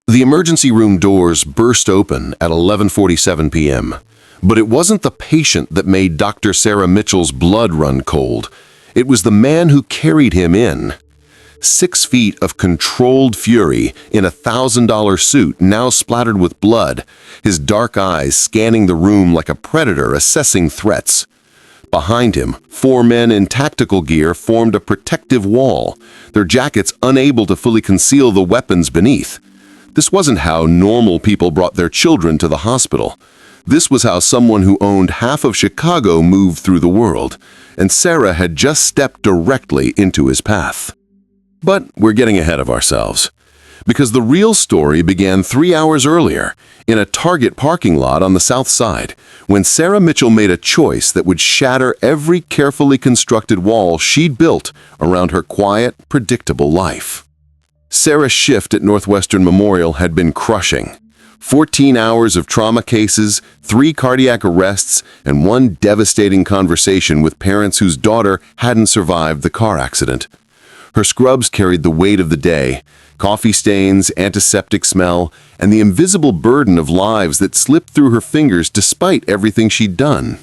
The emergency room doors burst open at 11:47 p.m. But it wasn't the patient that made Dr. Sarah Mitchell's blood run cold. It was the man who carried him in. 6 feet of controlled fury in a $1,000 suit now splattered with blood, his dark eyes scanning the room like a predator assessing threats. Behind him, 4 men in tactical gear formed a protective wall, their jackets unable to fully conceal the weapons beneath. This wasn't how normal people brought their children to the hospital. This was how someone who owned half of Chicago moved through the world, and Sarah had just stepped directly into his path. But we're getting ahead of ourselves, because the real story began 3 hours earlier, in a Target parking lot on the south side, when Sarah Mitchell made a choice that would shatter every carefully constructed wall she'd built around her quiet, predictable life. Sarah's shift at Northwestern Memorial had been crushing. 14 hours of trauma cases, 3 cardiac arrests, and 1 devastating conversation with parents whose daughter hadn't survived the car accident. Her scrubs carried the weight of the day, coffee stains, antiseptic smell, and the invisible burden of lives that slipped through her fingers despite everything she'd done.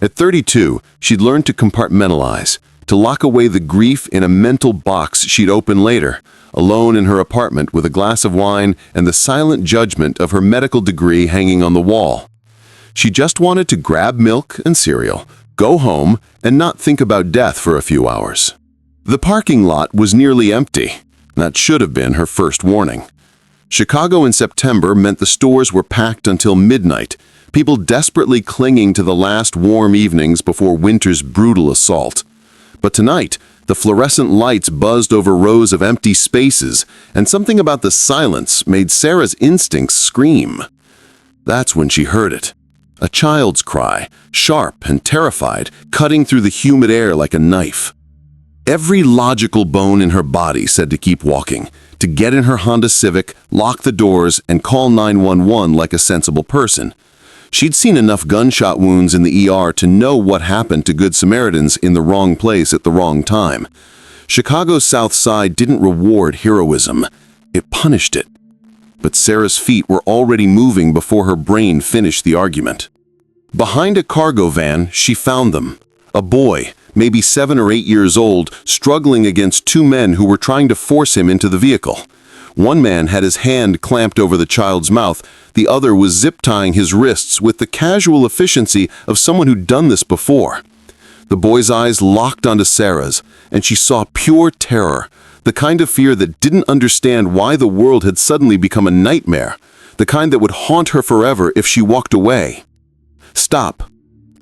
At 32, she'd learned to compartmentalize, to lock away the grief in a mental box she'd open later, alone in her apartment with a glass of wine and the silent judgment of her medical degree hanging on the wall. She just wanted to grab milk and cereal, go home, and not think about death for a few hours. The parking lot was nearly empty. That should have been her first warning. Chicago in September meant the stores were packed until midnight, people desperately clinging to the last warm evenings before winter's brutal assault. But tonight, the fluorescent lights buzzed over rows of empty spaces, and something about the silence made Sarah's instincts scream. That's when she heard it. A child's cry, sharp and terrified, cutting through the humid air like a knife. Every logical bone in her body said to keep walking, to get in her Honda Civic, lock the doors, and call 911 like a sensible person. She'd seen enough gunshot wounds in the ER to know what happened to Good Samaritans in the wrong place at the wrong time. Chicago's South Side didn't reward heroism. It punished it. But Sarah's feet were already moving before her brain finished the argument. Behind a cargo van, she found them. A boy, maybe 7 or 8 years old, struggling against 2 men who were trying to force him into the vehicle. One man had his hand clamped over the child's mouth. The other was zip-tying his wrists with the casual efficiency of someone who'd done this before. The boy's eyes locked onto Sarah's, and she saw pure terror, the kind of fear that didn't understand why the world had suddenly become a nightmare, the kind that would haunt her forever if she walked away. Stop.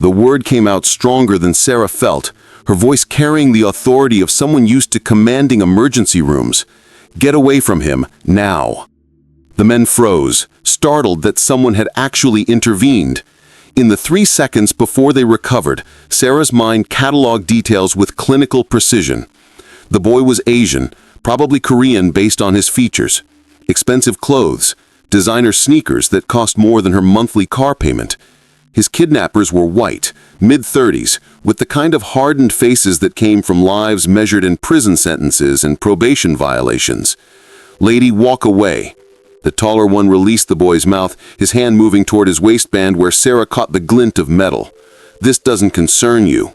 The word came out stronger than Sarah felt, her voice carrying the authority of someone used to commanding emergency rooms. Get away from him, now. The men froze, startled that someone had actually intervened. In the 3 seconds before they recovered, Sarah's mind cataloged details with clinical precision. The boy was Asian, probably Korean based on his features. Expensive clothes, designer sneakers that cost more than her monthly car payment. His kidnappers were white, mid-30s, with the kind of hardened faces that came from lives measured in prison sentences and probation violations. Lady, walk away. The taller one released the boy's mouth, his hand moving toward his waistband where Sarah caught the glint of metal. This doesn't concern you.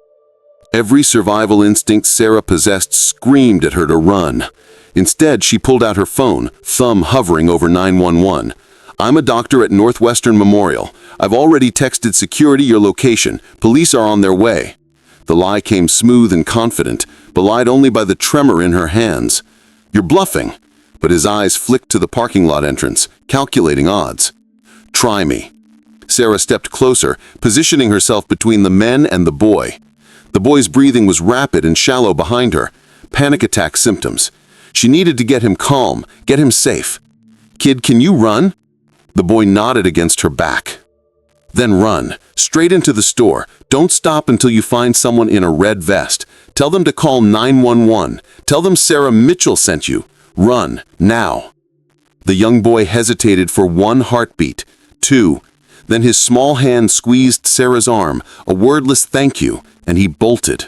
Every survival instinct Sarah possessed screamed at her to run. Instead, she pulled out her phone, thumb hovering over 911. I'm a doctor at Northwestern Memorial. I've already texted security your location. Police are on their way. The lie came smooth and confident, belied only by the tremor in her hands. You're bluffing. But his eyes flicked to the parking lot entrance, calculating odds. Try me. Sarah stepped closer, positioning herself between the men and the boy. The boy's breathing was rapid and shallow behind her. Panic attack symptoms. She needed to get him calm, get him safe. Kid, can you run? The boy nodded against her back. Then run, straight into the store. Don't stop until you find someone in a red vest. Tell them to call 911. Tell them Sarah Mitchell sent you. Run, now. The young boy hesitated for 1 heartbeat, 2. Then his small hand squeezed Sarah's arm, a wordless thank you, and he bolted.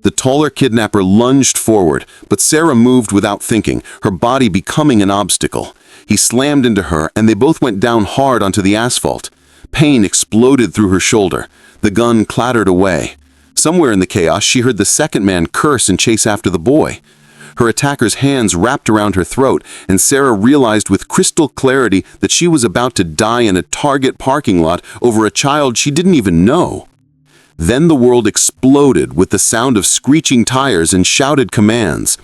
The taller kidnapper lunged forward, but Sarah moved without thinking, her body becoming an obstacle. He slammed into her, and they both went down hard onto the asphalt. Pain exploded through her shoulder. The gun clattered away. Somewhere in the chaos, she heard the second man curse and chase after the boy. Her attacker's hands wrapped around her throat, and Sarah realized with crystal clarity that she was about to die in a Target parking lot over a child she didn't even know. Then the world exploded with the sound of screeching tires and shouted commands.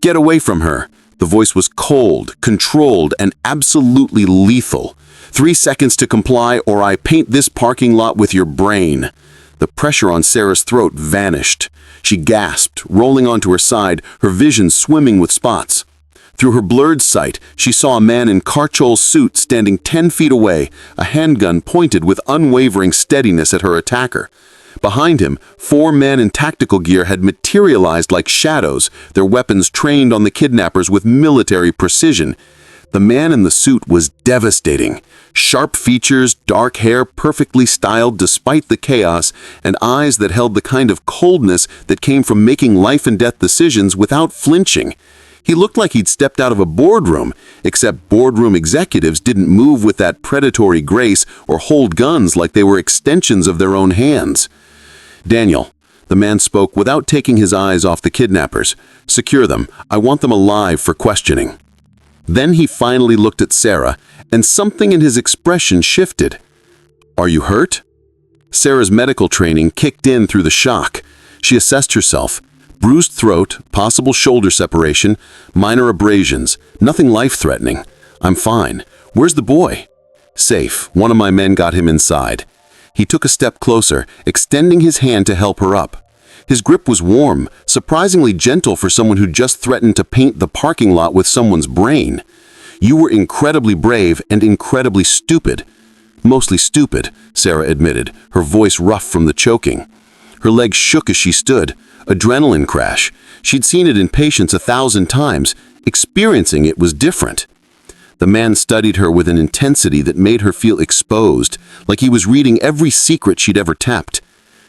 "Get away from her!" The voice was cold, controlled, and absolutely lethal. "3 seconds to comply, or I paint this parking lot with your brain." The pressure on Sarah's throat vanished. She gasped, rolling onto her side, her vision swimming with spots. Through her blurred sight, she saw a man in Carchol's suit standing 10 feet away, a handgun pointed with unwavering steadiness at her attacker. Behind him, 4 men in tactical gear had materialized like shadows, their weapons trained on the kidnappers with military precision. The man in the suit was devastating. Sharp features, dark hair perfectly styled despite the chaos, and eyes that held the kind of coldness that came from making life-and-death decisions without flinching. He looked like he'd stepped out of a boardroom, except boardroom executives didn't move with that predatory grace or hold guns like they were extensions of their own hands. "Daniel," the man spoke without taking his eyes off the kidnappers. "Secure them. I want them alive for questioning." Then he finally looked at Sarah, and something in his expression shifted. "Are you hurt?" Sarah's medical training kicked in through the shock. She assessed herself. Bruised throat, possible shoulder separation, minor abrasions, nothing life-threatening. "I'm fine. Where's the boy?" "Safe. One of my men got him inside." He took a step closer, extending his hand to help her up. His grip was warm, surprisingly gentle for someone who just threatened to paint the parking lot with someone's brain. "You were incredibly brave and incredibly stupid." "Mostly stupid," Sarah admitted, her voice rough from the choking. Her legs shook as she stood. Adrenaline crash. She'd seen it in patients 1,000 times. Experiencing it was different. The man studied her with an intensity that made her feel exposed, like he was reading every secret she'd ever tapped.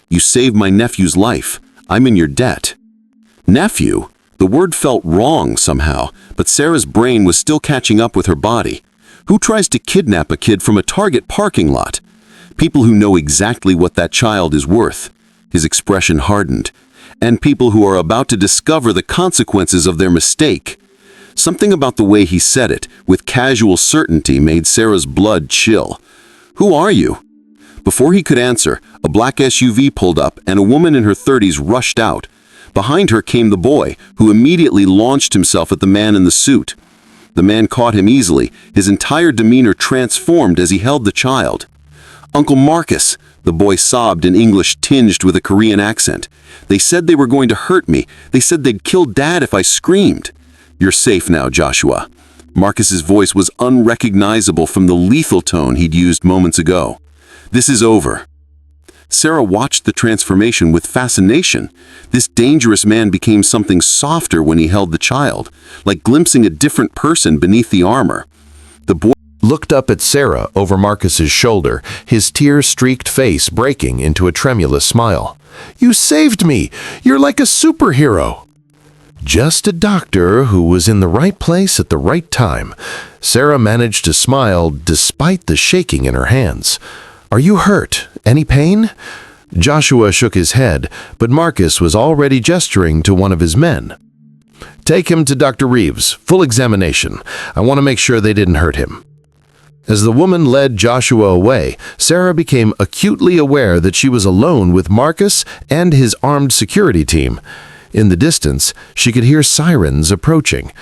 "You saved my nephew's life. I'm in your debt." Nephew? The word felt wrong somehow, but Sarah's brain was still catching up with her body. Who tries to kidnap a kid from a Target parking lot? People who know exactly what that child is worth. His expression hardened. And people who are about to discover the consequences of their mistake. Something about the way he said it, with casual certainty, made Sarah's blood chill. "Who are you?" Before he could answer, a black SUV pulled up and a woman in her 30s rushed out. Behind her came the boy, who immediately launched himself at the man in the suit. The man caught him easily, his entire demeanor transformed as he held the child. "Uncle Marcus," the boy sobbed in English tinged with a Korean accent. "They said they were going to hurt me. They said they'd kill Dad if I screamed." "You're safe now, Joshua." Marcus's voice was unrecognizable from the lethal tone he'd used moments ago. "This is over." Sarah watched the transformation with fascination. This dangerous man became something softer when he held the child, like glimpsing a different person beneath the armor. The boy Looked up at Sarah over Marcus's shoulder, his tear-streaked face breaking into a tremulous smile. "You saved me! You're like a superhero!" Just a doctor who was in the right place at the right time. Sarah managed to smile despite the shaking in her hands. "Are you hurt? Any pain?" Joshua shook his head, but Marcus was already gesturing to one of his men. "Take him to Dr. Reeves. Full examination. I want to make sure they didn't hurt him." As the woman led Joshua away, Sarah became acutely aware that she was alone with Marcus and his armed security team. In the distance, she could hear sirens approaching.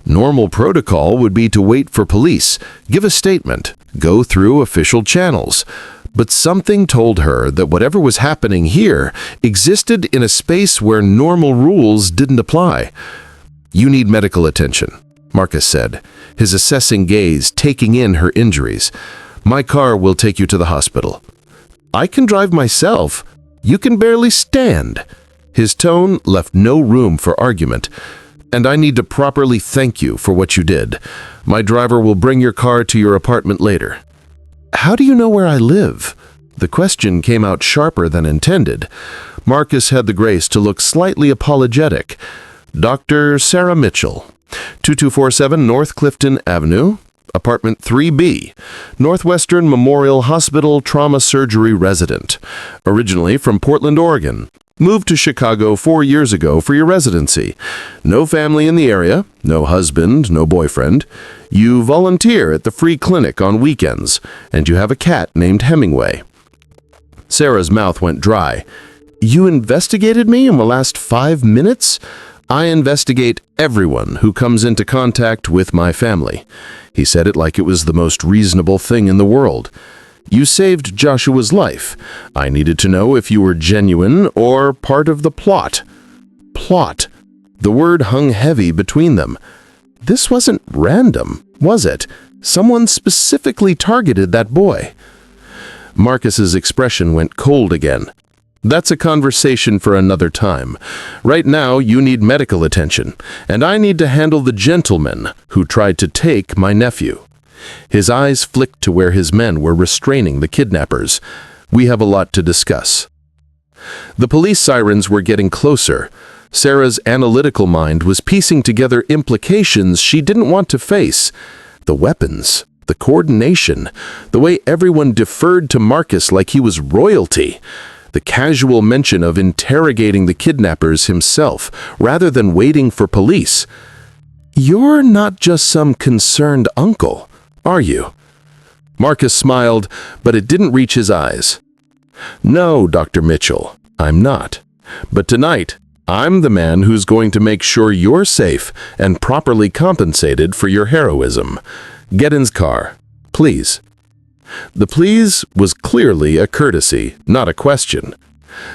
Normal protocol would be to wait for police, give a statement, go through official channels. But something told her that whatever was happening here existed in a space where normal rules didn't apply. "You need medical attention," Marcus said, his assessing gaze taking in her injuries. "My car will take you to the hospital." "I can drive myself. You can barely stand." His tone left no room for argument. "And I need to properly thank you for what you did. My driver will bring your car to your apartment later." "How do you know where I live?" The question came out sharper than intended. Marcus had the grace to look slightly apologetic. "Dr. Sarah Mitchell, 2247 North Clifton Avenue. apartment 3B, Northwestern Memorial Hospital trauma surgery resident, originally from Portland, Oregon. Moved to Chicago 4 years ago for your residency. No family in the area, no husband, no boyfriend. You volunteer at the free clinic on weekends, and you have a cat named Hemingway. Sarah's mouth went dry. You investigated me in the last 5 minutes? I investigate everyone who comes into contact with my family. He said it like it was the most reasonable thing in the world. You saved Joshua's life. I needed to know if you were genuine or part of the plot. Plot. The word hung heavy between them. This wasn't random, was it? Someone specifically targeted that boy. Marcus's expression went cold again. That's a conversation for another time. Right now, you need medical attention, and I need to handle the gentleman who tried to take my nephew. His eyes flicked to where his men were restraining the kidnappers. We have a lot to discuss. The police sirens were getting closer. Sarah's analytical mind was piecing together implications she didn't want to face. The weapons, the coordination, the way everyone deferred to Marcus like he was royalty. The casual mention of interrogating the kidnappers himself rather than waiting for police. You're not just some concerned uncle, are you? Marcus smiled, but it didn't reach his eyes. No, Dr. Mitchell, I'm not. But tonight, I'm the man who's going to make sure you're safe and properly compensated for your heroism. Get in's car, please. The please was clearly a courtesy, not a question.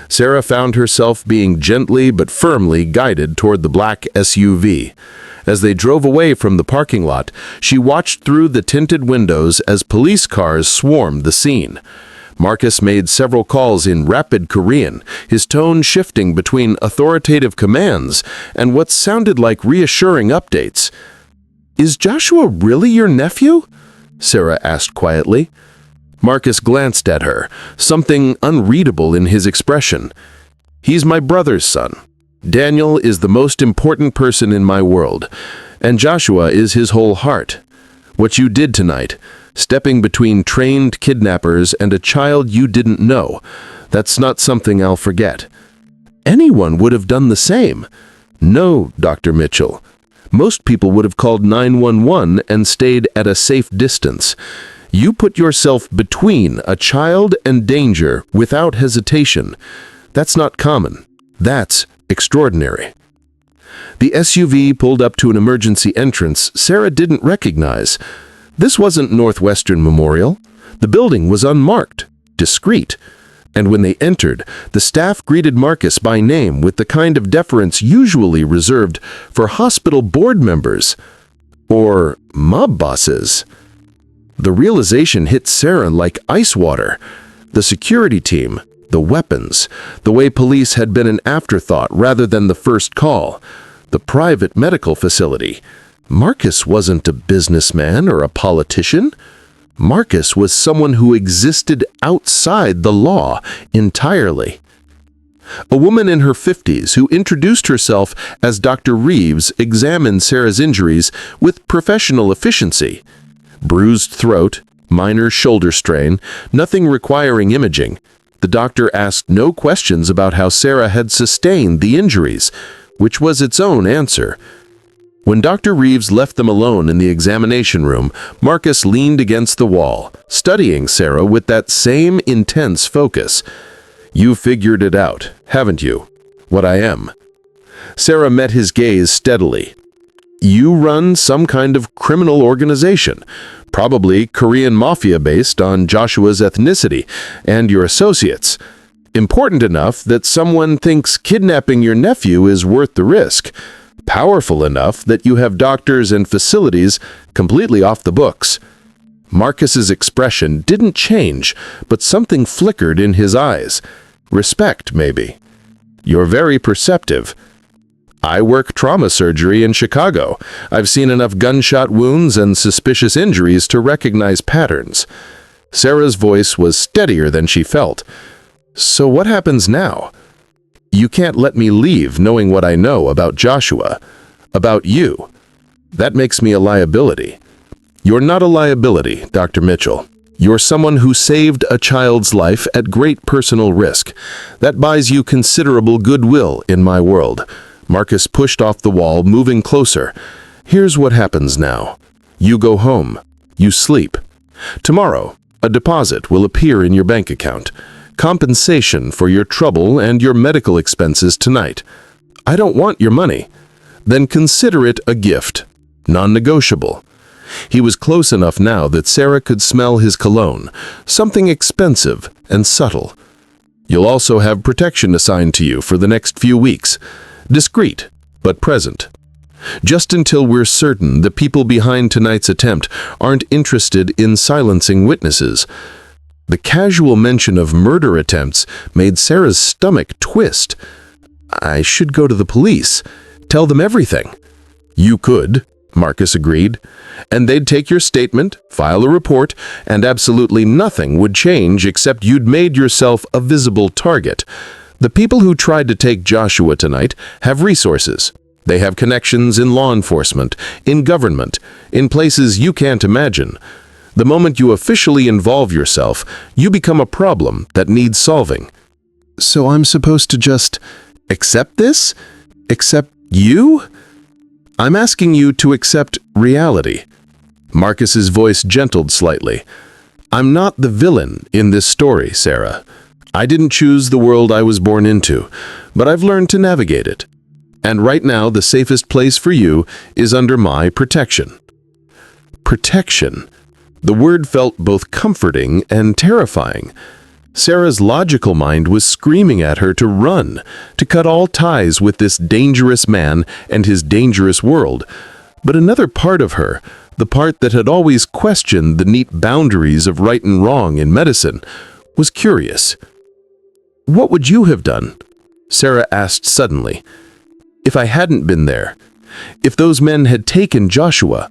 Sarah found herself being gently but firmly guided toward the black SUV. As they drove away from the parking lot, she watched through the tinted windows as police cars swarmed the scene. Marcus made several calls in rapid Korean, his tone shifting between authoritative commands and what sounded like reassuring updates. "Is Joshua really your nephew?" Sarah asked quietly. Marcus glanced at her, something unreadable in his expression. "He's my brother's son. Daniel is the most important person in my world, and Joshua is his whole heart. What you did tonight, stepping between trained kidnappers and a child you didn't know, that's not something I'll forget. Anyone would have done the same. No, Dr. Mitchell. Most people would have called 911 and stayed at a safe distance. You put yourself between a child and danger without hesitation. That's not common. That's extraordinary." The SUV pulled up to an emergency entrance Sarah didn't recognize. This wasn't Northwestern Memorial. The building was unmarked, discreet. And when they entered, the staff greeted Marcus by name with the kind of deference usually reserved for hospital board members or mob bosses. The realization hit Sarah like ice water. The security team, the weapons, the way police had been an afterthought rather than the first call, the private medical facility. Marcus wasn't a businessman or a politician. Marcus was someone who existed outside the law entirely. A woman in her 50s who introduced herself as Dr. Reeves examined Sarah's injuries with professional efficiency. Bruised throat, minor shoulder strain, nothing requiring imaging. The doctor asked no questions about how Sarah had sustained the injuries, which was its own answer. When Dr. Reeves left them alone in the examination room, Marcus leaned against the wall, studying Sarah with that same intense focus. "You figured it out, haven't you? What I am." Sarah met his gaze steadily. "You run some kind of criminal organization, probably Korean Mafia based on Joshua's ethnicity and your associates. Important enough that someone thinks kidnapping your nephew is worth the risk. Powerful enough that you have doctors and facilities completely off the books." Marcus's expression didn't change, but something flickered in his eyes. Respect, maybe. "You're very perceptive." "I work trauma surgery in Chicago. I've seen enough gunshot wounds and suspicious injuries to recognize patterns." Sarah's voice was steadier than she felt. "So what happens now?" "You can't let me leave knowing what I know about Joshua, about you. That makes me a liability. You're not a liability, Dr. Mitchell. You're someone who saved a child's life at great personal risk. That buys you considerable goodwill in my world." Marcus pushed off the wall, moving closer. "Here's what happens now. You go home. You sleep. Tomorrow, a deposit will appear in your bank account. Compensation for your trouble and your medical expenses tonight. I don't want your money. Then consider it a gift, non-negotiable." He was close enough now that Sarah could smell his cologne, something expensive and subtle. "You'll also have protection assigned to you for the next few weeks. Discreet, but present. Just until we're certain the people behind tonight's attempt aren't interested in silencing witnesses." The casual mention of murder attempts made Sarah's stomach twist. "I should go to the police. Tell them everything." "You could," Marcus agreed, "and they'd take your statement, file a report, and absolutely nothing would change except you'd made yourself a visible target. The people who tried to take Joshua tonight have resources. They have connections in law enforcement, in government, in places you can't imagine. The moment you officially involve yourself, you become a problem that needs solving." "So I'm supposed to just accept this? Accept you?" "I'm asking you to accept reality." Marcus's voice gentled slightly. "I'm not the villain in this story, Sarah. I didn't choose the world I was born into, but I've learned to navigate it. And right now, the safest place for you is under my protection." Protection. The word felt both comforting and terrifying. Sarah's logical mind was screaming at her to run, to cut all ties with this dangerous man and his dangerous world. But another part of her, the part that had always questioned the neat boundaries of right and wrong in medicine, was curious. "What would you have done?" Sarah asked suddenly. "If I hadn't been there? If those men had taken Joshua?"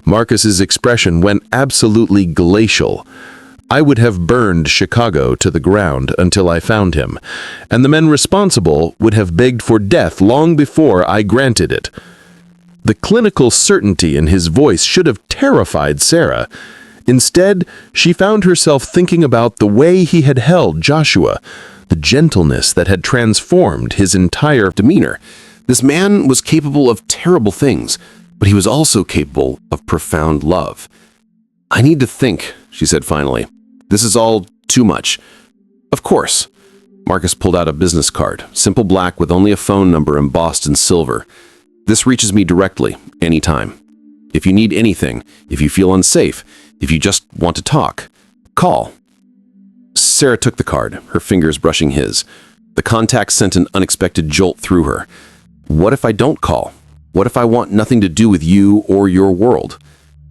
Marcus's expression went absolutely glacial. "I would have burned Chicago to the ground until I found him, and the men responsible would have begged for death long before I granted it." The clinical certainty in his voice should have terrified Sarah. Instead, she found herself thinking about the way he had held Joshua, the gentleness that had transformed his entire demeanor. This man was capable of terrible things, but he was also capable of profound love. "I need to think," she said finally. "This is all too much." "Of course." Marcus pulled out a business card, simple black with only a phone number embossed in silver. "This reaches me directly, anytime. If you need anything, if you feel unsafe, if you just want to talk, call." Sarah took the card, her fingers brushing his. The contact sent an unexpected jolt through her. "What if I don't call? What if I want nothing to do with you or your world?"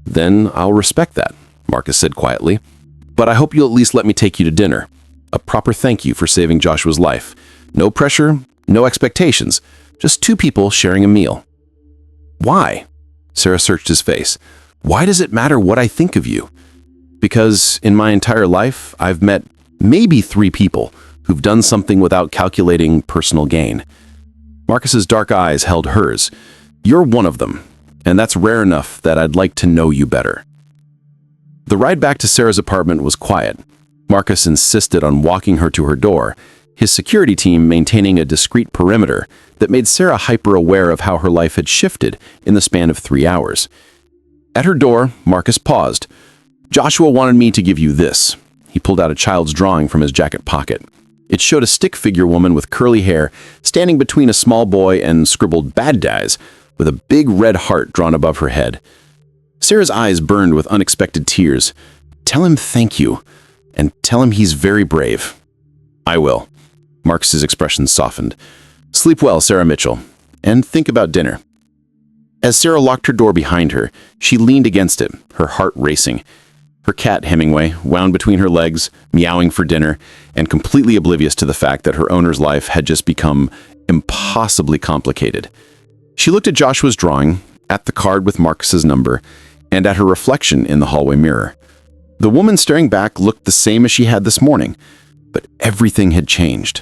"Then I'll respect that," Marcus said quietly. "But I hope you'll at least let me take you to dinner. A proper thank you for saving Joshua's life. No pressure, no expectations. Just two people sharing a meal." "Why?" Sarah searched his face. "Why does it matter what I think of you?" "Because in my entire life, I've met maybe 3 people who've done something without calculating personal gain." Marcus's dark eyes held hers. "You're one of them, and that's rare enough that I'd like to know you better." The ride back to Sarah's apartment was quiet. Marcus insisted on walking her to her door, his security team maintaining a discreet perimeter that made Sarah hyper-aware of how her life had shifted in the span of 3 hours. At her door, Marcus paused. "Joshua wanted me to give you this." He pulled out a child's drawing from his jacket pocket. It showed a stick figure woman with curly hair standing between a small boy and scribbled "bad guys" with a big red heart drawn above her head. Sarah's eyes burned with unexpected tears. "Tell him thank you, and tell him he's very brave." "I will." Marcus's expression softened. "Sleep well, Sarah Mitchell, and think about dinner." As Sarah locked her door behind her, she leaned against it, her heart racing. Her cat, Hemingway, wound between her legs, meowing for dinner, and completely oblivious to the fact that her owner's life had just become impossibly complicated. She looked at Joshua's drawing, at the card with Marcus's number, and at her reflection in the hallway mirror. The woman staring back looked the same as she had this morning, but everything had changed.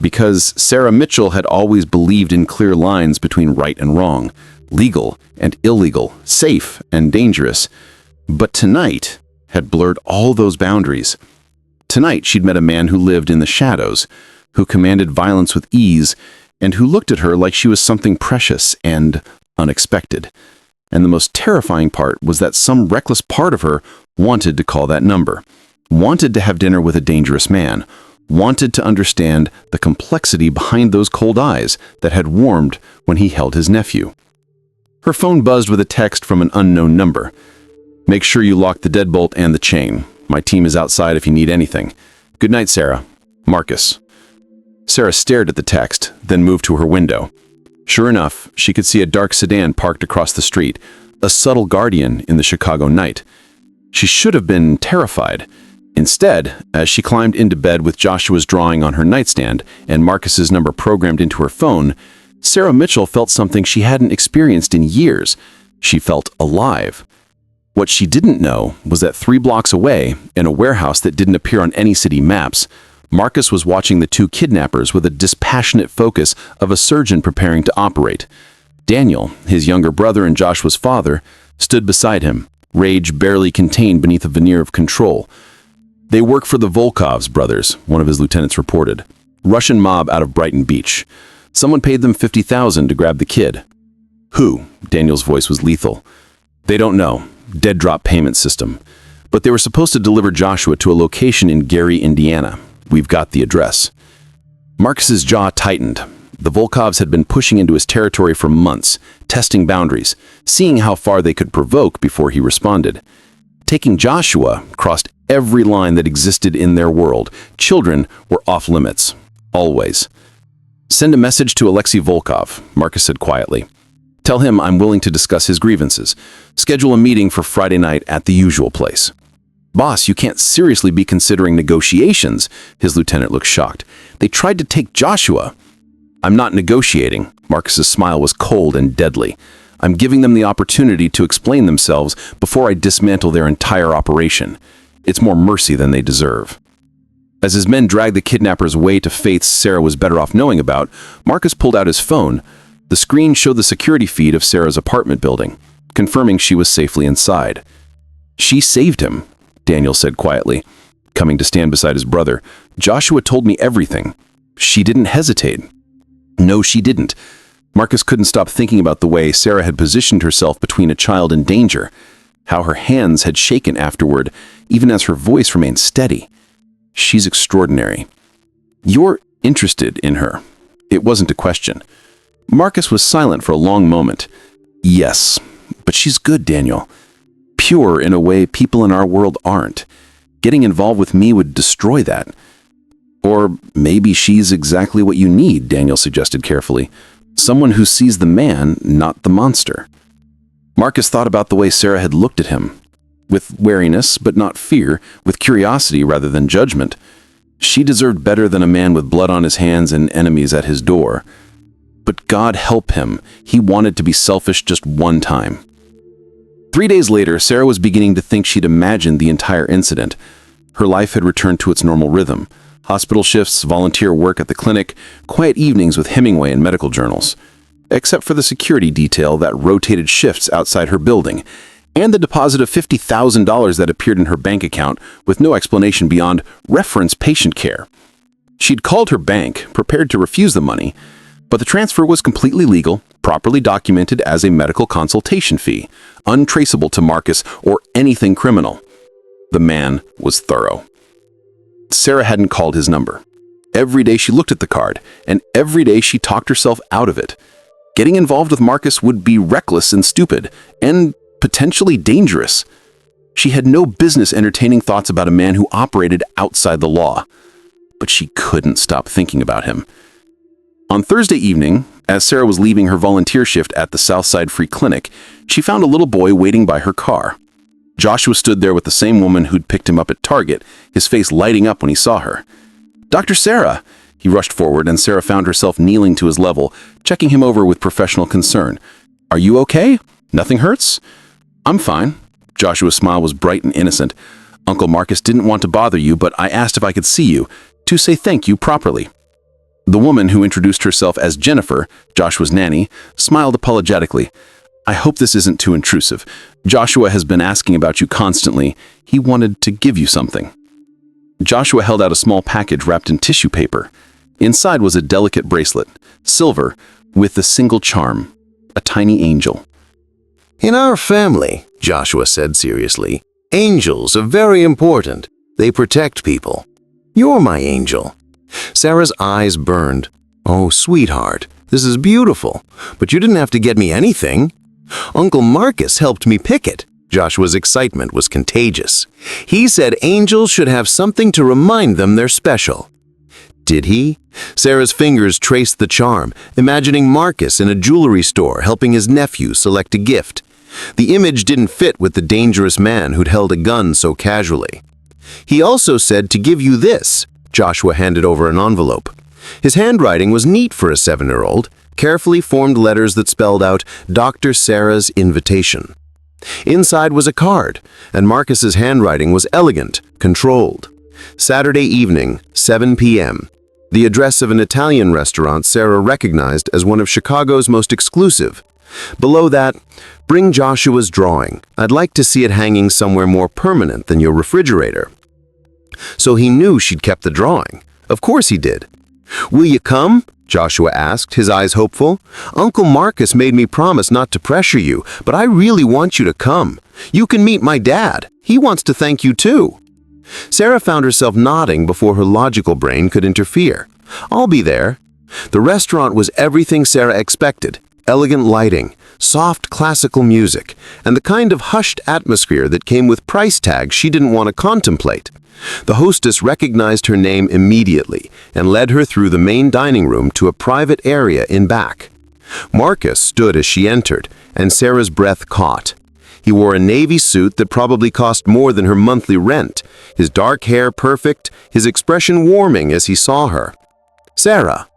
Because Sarah Mitchell had always believed in clear lines between right and wrong, legal and illegal, safe and dangerous. But tonight had blurred all those boundaries. Tonight she'd met a man who lived in the shadows, who commanded violence with ease, and who looked at her like she was something precious and unexpected. And the most terrifying part was that some reckless part of her wanted to call that number, wanted to have dinner with a dangerous man, wanted to understand the complexity behind those cold eyes that had warmed when he held his nephew. Her phone buzzed with a text from an unknown number. "Make sure you lock the deadbolt and the chain. My team is outside if you need anything. Good night, Sarah. Marcus." Sarah stared at the text, then moved to her window. Sure enough, she could see a dark sedan parked across the street, a subtle guardian in the Chicago night. She should have been terrified. Instead, as she climbed into bed with Joshua's drawing on her nightstand and Marcus's number programmed into her phone, Sarah Mitchell felt something she hadn't experienced in years. She felt alive. What she didn't know was that 3 blocks away, in a warehouse that didn't appear on any city maps, Marcus was watching the 2 kidnappers with a dispassionate focus of a surgeon preparing to operate. Daniel, his younger brother and Joshua's father, stood beside him, rage barely contained beneath a veneer of control. "They work for the Volkovs brothers," one of his lieutenants reported. "Russian mob out of Brighton Beach. Someone paid them $50,000 to grab the kid." "Who?" Daniel's voice was lethal. "They don't know. Dead drop payment system. But they were supposed to deliver Joshua to a location in Gary, Indiana. We've got the address." Marcus's jaw tightened. The Volkovs had been pushing into his territory for months, testing boundaries, seeing how far they could provoke before he responded. Taking Joshua crossed every line that existed in their world. Children were off limits. Always. "Send a message to Alexei Volkov," Marcus said quietly. "Tell him I'm willing to discuss his grievances. Schedule a meeting for Friday night at the usual place." "Boss, you can't seriously be considering negotiations." His lieutenant looked shocked. "They tried to take Joshua." "I'm not negotiating." Marcus's smile was cold and deadly. "I'm giving them the opportunity to explain themselves before I dismantle their entire operation. It's more mercy than they deserve." As his men dragged the kidnappers away to faiths Sarah was better off knowing about, Marcus pulled out his phone. The screen showed the security feed of Sarah's apartment building, confirming she was safely inside. "She saved him," Daniel said quietly, coming to stand beside his brother. "Joshua told me everything. She didn't hesitate." No, she didn't. Marcus couldn't stop thinking about the way Sarah had positioned herself between a child and danger, how her hands had shaken afterward, even as her voice remained steady. "She's extraordinary. You're interested in her." It wasn't a question. Marcus was silent for a long moment. "Yes, but she's good, Daniel. Pure in a way people in our world aren't. Getting involved with me would destroy that." "Or maybe she's exactly what you need," Daniel suggested carefully. "Someone who sees the man, not the monster." Marcus thought about the way Sarah had looked at him, with wariness but not fear, with curiosity rather than judgment. She deserved better than a man with blood on his hands and enemies at his door. But God help him, he wanted to be selfish just one time. 3 days later, Sarah was beginning to think she'd imagined the entire incident. Her life had returned to its normal rhythm. Hospital shifts, volunteer work at the clinic, quiet evenings with Hemingway and medical journals. Except for the security detail that rotated shifts outside her building, and the deposit of $50,000 that appeared in her bank account with no explanation beyond reference patient care. She'd called her bank, prepared to refuse the money, but the transfer was completely legal, properly documented as a medical consultation fee, untraceable to Marcus or anything criminal. The man was thorough. Sarah hadn't called his number. Every day she looked at the card, and every day she talked herself out of it. Getting involved with Marcus would be reckless and stupid, and potentially dangerous. She had no business entertaining thoughts about a man who operated outside the law. But she couldn't stop thinking about him. On Thursday evening, as Sarah was leaving her volunteer shift at the Southside Free Clinic, she found a little boy waiting by her car. Joshua stood there with the same woman who'd picked him up at Target, his face lighting up when he saw her. "Dr. Sarah!" He rushed forward, and Sarah found herself kneeling to his level, checking him over with professional concern. "Are you okay? Nothing hurts?" "I'm fine." Joshua's smile was bright and innocent. "Uncle Marcus didn't want to bother you, but I asked if I could see you, to say thank you properly." The woman, who introduced herself as Jennifer, Joshua's nanny, smiled apologetically. I hope this isn't too intrusive. Joshua has been asking about you constantly. He wanted to give you something." Joshua held out a small package wrapped in tissue paper. Inside was a delicate bracelet, silver, with a single charm, a tiny angel. "In our family," Joshua said seriously, "angels are very important. They protect people. You're my angel." Sarah's eyes burned. "Oh, sweetheart, this is beautiful, but you didn't have to get me anything. Uncle Marcus helped me pick it." Joshua's excitement was contagious. "He said angels should have something to remind them they're special." Did he? Sarah's fingers traced the charm, imagining Marcus in a jewelry store helping his nephew select a gift. The image didn't fit with the dangerous man who'd held a gun so casually. "He also said to give you this." Joshua handed over an envelope. His handwriting was neat for a 7-year-old, carefully formed letters that spelled out Dr. Sarah's invitation. Inside was a card, and Marcus's handwriting was elegant, controlled. Saturday evening, 7 p.m. The address of an Italian restaurant Sarah recognized as one of Chicago's most exclusive. Below that, "Bring Joshua's drawing. I'd like to see it hanging somewhere more permanent than your refrigerator." So he knew she'd kept the drawing. Of course he did. "Will you come?" Joshua asked, his eyes hopeful. "Uncle Marcus made me promise not to pressure you, but I really want you to come. You can meet my dad. He wants to thank you too." Sarah found herself nodding before her logical brain could interfere. "I'll be there." The restaurant was everything Sarah expected. Elegant lighting, soft classical music, and the kind of hushed atmosphere that came with price tags she didn't want to contemplate. The hostess recognized her name immediately and led her through the main dining room to a private area in back. Marcus stood as she entered, and Sarah's breath caught. He wore a navy suit that probably cost more than her monthly rent, his dark hair perfect, his expression warming as he saw her. "Sarah."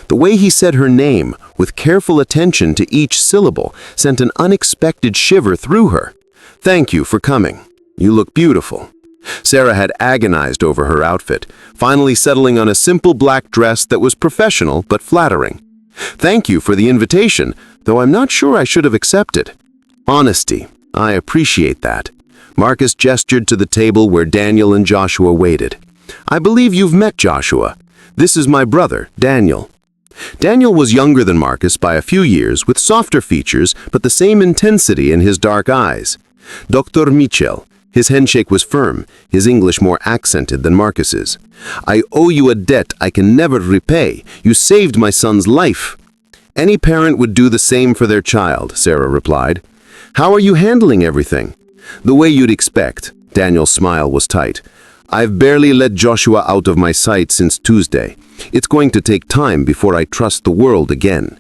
The way he said her name, with careful attention to each syllable, sent an unexpected shiver through her. "Thank you for coming. You look beautiful." Sarah had agonized over her outfit, finally settling on a simple black dress that was professional but flattering. "Thank you for the invitation, though I'm not sure I should have accepted." "Honesty. I appreciate that." Marcus gestured to the table where Daniel and Joshua waited. "I believe you've met Joshua. This is my brother, Daniel." Daniel was younger than Marcus by a few years, with softer features but the same intensity in his dark eyes. "Dr. Mitchell." His handshake was firm, his English more accented than Marcus's. "I owe you a debt I can never repay. You saved my son's life." "Any parent would do the same for their child," Sarah replied. "How are you handling everything?" "The way you'd expect." Daniel's smile was tight. "I've barely let Joshua out of my sight since Tuesday. It's going to take time before I trust the world again."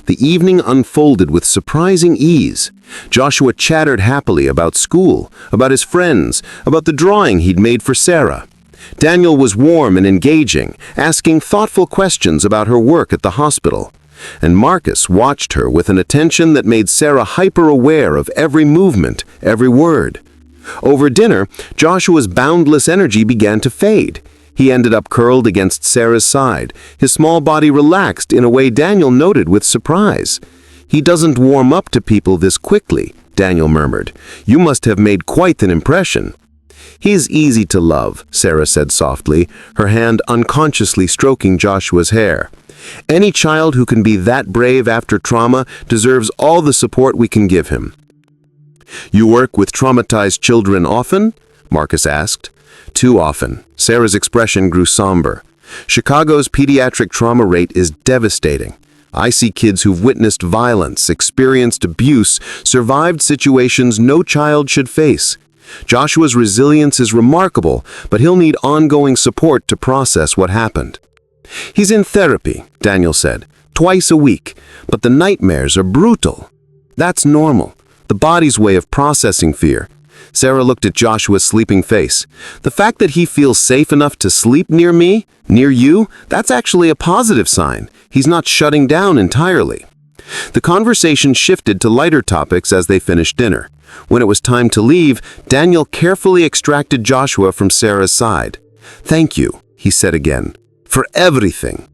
The evening unfolded with surprising ease. Joshua chattered happily about school, about his friends, about the drawing he'd made for Sarah. Daniel was warm and engaging, asking thoughtful questions about her work at the hospital. And Marcus watched her with an attention that made Sarah hyper-aware of every movement, every word. Over dinner, Joshua's boundless energy began to fade. He ended up curled against Sarah's side, his small body relaxed in a way Daniel noted with surprise. "He doesn't warm up to people this quickly," Daniel murmured. "You must have made quite an impression." "He's easy to love," Sarah said softly, her hand unconsciously stroking Joshua's hair. "Any child who can be that brave after trauma deserves all the support we can give him." "You work with traumatized children often?" Marcus asked. "Too often." Sarah's expression grew somber. "Chicago's pediatric trauma rate is devastating. I see kids who've witnessed violence, experienced abuse, survived situations no child should face. Joshua's resilience is remarkable, but he'll need ongoing support to process what happened." "He's in therapy," Daniel said, "twice a week, but the nightmares are brutal." "That's normal. The body's way of processing fear." Sarah looked at Joshua's sleeping face. "The fact that he feels safe enough to sleep near me, near you, that's actually a positive sign. He's not shutting down entirely." The conversation shifted to lighter topics as they finished dinner. When it was time to leave, Daniel carefully extracted Joshua from Sarah's side. "Thank you," he said again, "for everything."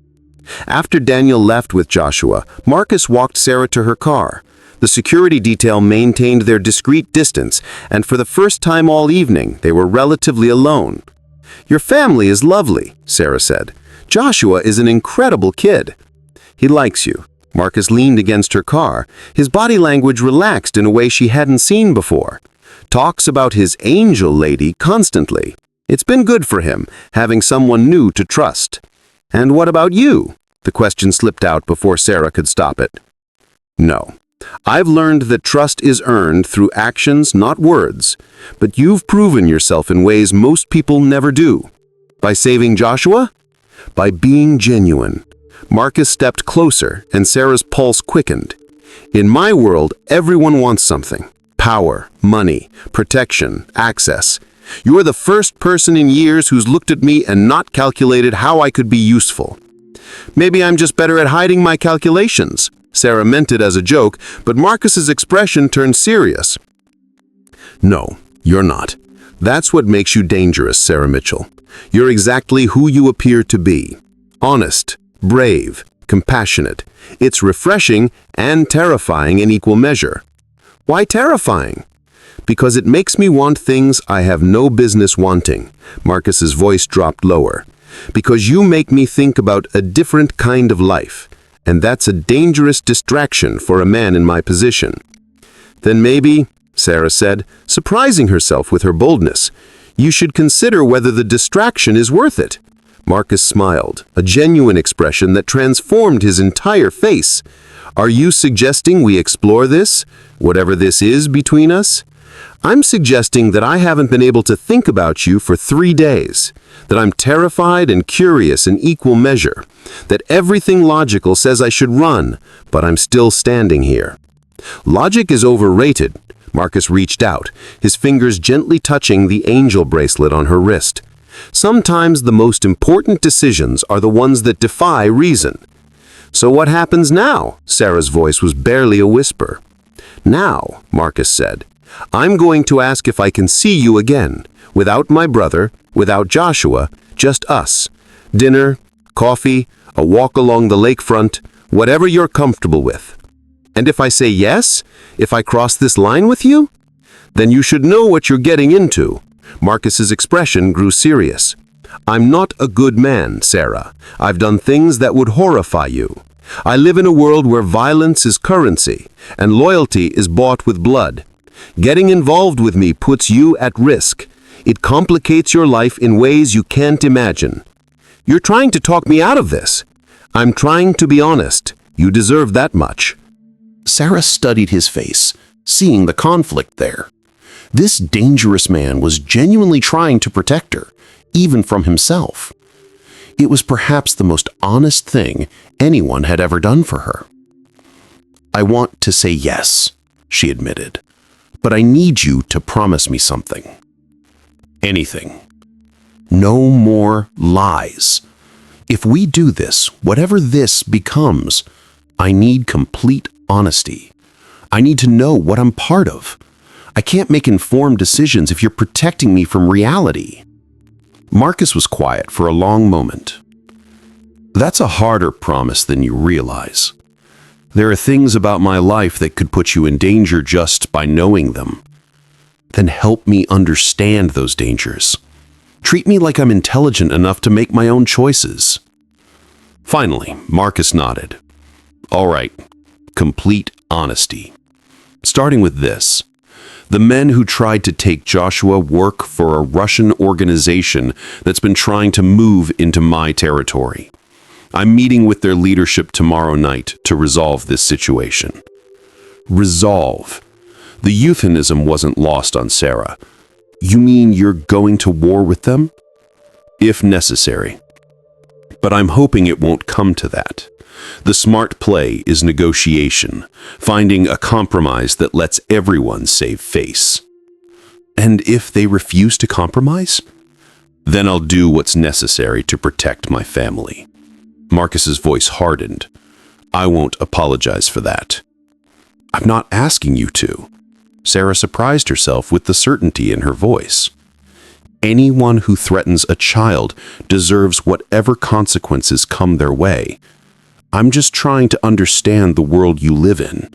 After Daniel left with Joshua, Marcus walked Sarah to her car. The security detail maintained their discreet distance, and for the first time all evening, they were relatively alone. "Your family is lovely," Sarah said. "Joshua is an incredible kid." "He likes you." Marcus leaned against her car. His body language relaxed in a way she hadn't seen before. Talks about his angel lady constantly. It's been good for him, having someone new to trust. "And what about you?" The question slipped out before Sarah could stop it. "No. I've learned that trust is earned through actions, not words. But you've proven yourself in ways most people never do." "By saving Joshua?" "By being genuine." Marcus stepped closer, and Sarah's pulse quickened. "In my world, everyone wants something. Power, money, protection, access. You're the first person in years who's looked at me and not calculated how I could be useful." "Maybe I'm just better at hiding my calculations." Sarah meant it as a joke, but Marcus's expression turned serious. "No, you're not. That's what makes you dangerous, Sarah Mitchell. You're exactly who you appear to be. Honest, brave, compassionate. It's refreshing and terrifying in equal measure." "Why terrifying?" "Because it makes me want things I have no business wanting." Marcus's voice dropped lower. "Because you make me think about a different kind of life. And that's a dangerous distraction for a man in my position." "Then maybe," Sarah said, surprising herself with her boldness, "you should consider whether the distraction is worth it." Marcus smiled, a genuine expression that transformed his entire face. "Are you suggesting we explore this, whatever this is between us?" "I'm suggesting that I haven't been able to think about you for 3 days, that I'm terrified and curious in equal measure, that everything logical says I should run, but I'm still standing here." "Logic is overrated." Marcus reached out, his fingers gently touching the angel bracelet on her wrist. "Sometimes the most important decisions are the ones that defy reason." "So what happens now?" Sarah's voice was barely a whisper. "Now," Marcus said, "I'm going to ask if I can see you again, without my brother, without Joshua, just us. Dinner, coffee, a walk along the lakefront, whatever you're comfortable with. And if I say yes, if I cross this line with you, then you should know what you're getting into." Marcus's expression grew serious. "I'm not a good man, Sarah. I've done things that would horrify you. I live in a world where violence is currency, and loyalty is bought with blood. Getting involved with me puts you at risk. It complicates your life in ways you can't imagine." "You're trying to talk me out of this." "I'm trying to be honest. You deserve that much." Sarah studied his face, seeing the conflict there. This dangerous man was genuinely trying to protect her, even from himself. It was perhaps the most honest thing anyone had ever done for her. "I want to say yes," she admitted, "but I need you to promise me something." "Anything. No more lies. If we do this, whatever this becomes, I need complete honesty. I need to know what I'm part of. I can't make informed decisions if you're protecting me from reality." Marcus was quiet for a long moment. "That's a harder promise than you realize. There are things about my life that could put you in danger just by knowing them. Then help me understand those dangers. Treat me like I'm intelligent enough to make my own choices." Finally, Marcus nodded. "All right, complete honesty. Starting with this. The men who tried to take Joshua work for a Russian organization that's been trying to move into my territory. I'm meeting with their leadership tomorrow night to resolve this situation." Resolve. The euphemism wasn't lost on Sarah. "You mean you're going to war with them?" "If necessary. But I'm hoping it won't come to that. The smart play is negotiation, finding a compromise that lets everyone save face." "And if they refuse to compromise?" "Then I'll do what's necessary to protect my family." Marcus's voice hardened. "I won't apologize for that." "I'm not asking you to." Sarah surprised herself with the certainty in her voice. "Anyone who threatens a child deserves whatever consequences come their way. I'm just trying to understand the world you live in."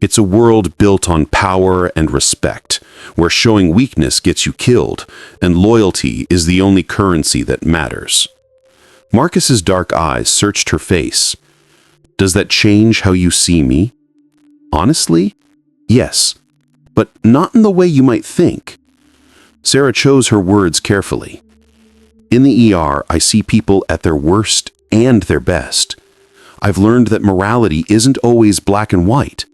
It's a world built on power and respect, where showing weakness gets you killed, and loyalty is the only currency that matters. Marcus's dark eyes searched her face. Does that change how you see me? Honestly, yes, but not in the way you might think. Sarah chose her words carefully. In the ER, I see people at their worst and their best. I've learned that morality isn't always black and white.